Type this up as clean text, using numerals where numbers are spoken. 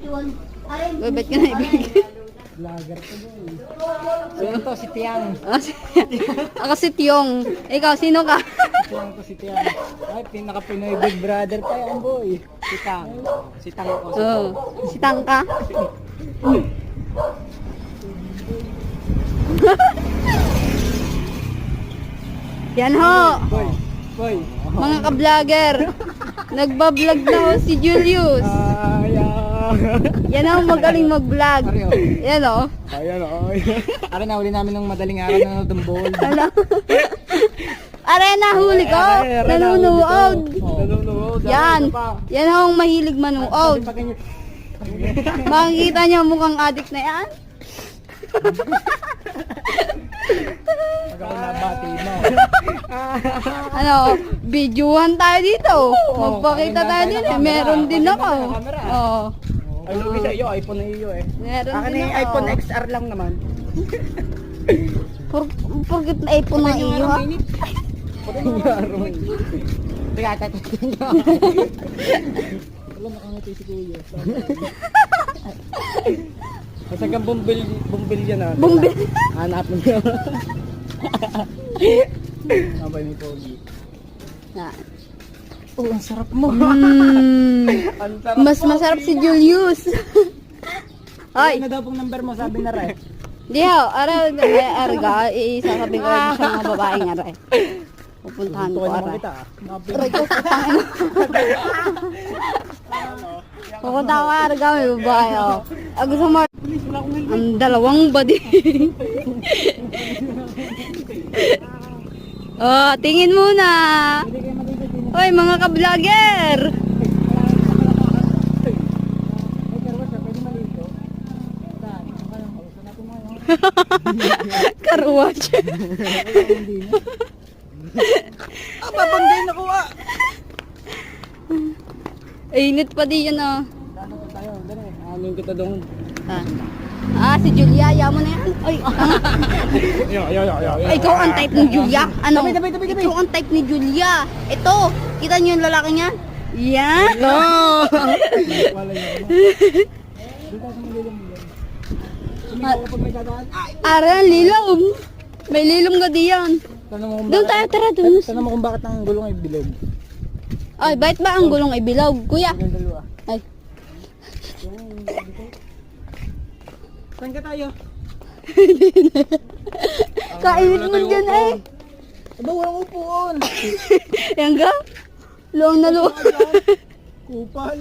Uy, ba't ka na ibigay? Vlogger ko boy. Sino to? Si Tiang. Ako si Tiong. Ikaw, sino ka? Tiang ko si Tiang. Ay, pinaka-Pinoy Big Brother pa yan boy. Si Tang. Si Tang ako. Oo. Si Tangka. Yan ho. Boy. Boy. Mga ka-vlogger. Nagbablog na ho si Julius. Yan ho, magaling mag-vlog. Yan ho. Ayan o. Ara na, huli namin ng madaling araw na natumbol. Ano? Arena, huli ko. Nanunood. Nanunood. Yan. Yan ho ang mahilig manood. Makikita niyo mukhang addict na yan. Pag ako nabati mo. Ano, videohan tayo dito. Magpakita tayo din eh. Meron din ako. Oo. Ay, lugi sa iyo, iPhone na iyo eh. Meron Akin din yung ako. iPhone XR lang naman. Porkit na iPhone na iyo ha. Pwede yung araw. Teka, tatatin nyo. Wala, nakangiti si Kuya. Kasi kang bumbil yan ah. Bumbil. Hanapin nyo. Abay ni Pogi. Yan. Oh, ang sarap mo. Ang sarap Mas masarap si Julius. Ay, Ano daw pong number mo, sabi na rin. di ho. Arga, isasabi ko rin sa mga babaeng aray. Pupuntahan ko Tukan naman aray. kita ah. Aray ko, putangin. Pupunta ko arga, may babae oh. Gusto mo, ang dalawang body. Oh, tingin muna. Hoy, mga ka-vlogger. Karwatch. Babanggain ako ah. Init pa di yan ah. Ano pa tayo? Dali. Amin kita doon. Si Julia, mo na yan. Ay, ay, ikaw ang type ni Julia. Ano? Tabi. Ikaw ang type ni Julia. Ito, kita niyo yung lalaki niya? Yan. Wala yun. Dito sa malilim mo. Sumigaw ko pag may dadaan. Ay! Aran, lilom. May lilom ka diyan. Tanong mo kung Doon tayo, tara doon. Tanong mo kung bakit ang gulong ay bilog. Ay, bakit ba ang gulong ay bilog? Kuya. Yung dalawa. Ay, Saan ka tayo? kainit mo dyan eh. Aba, walang upuan. Yan ka? Luwang na luwang. Kupal.